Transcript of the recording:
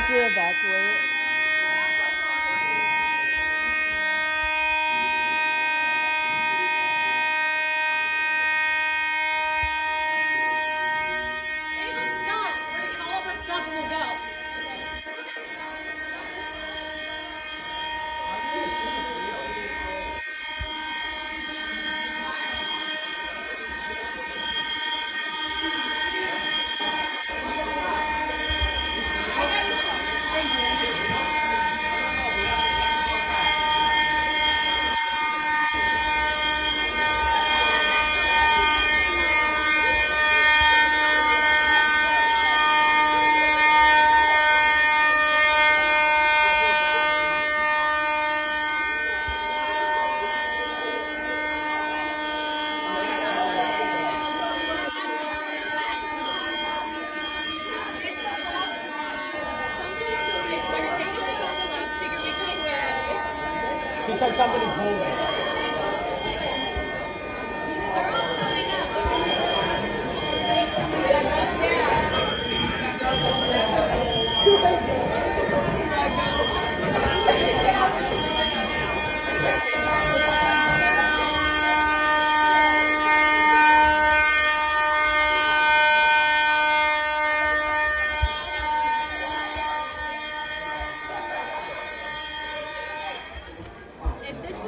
to evacuate. Ava's done, so we're gonna get all of our stuff and we'll go. She said somebody pulled it.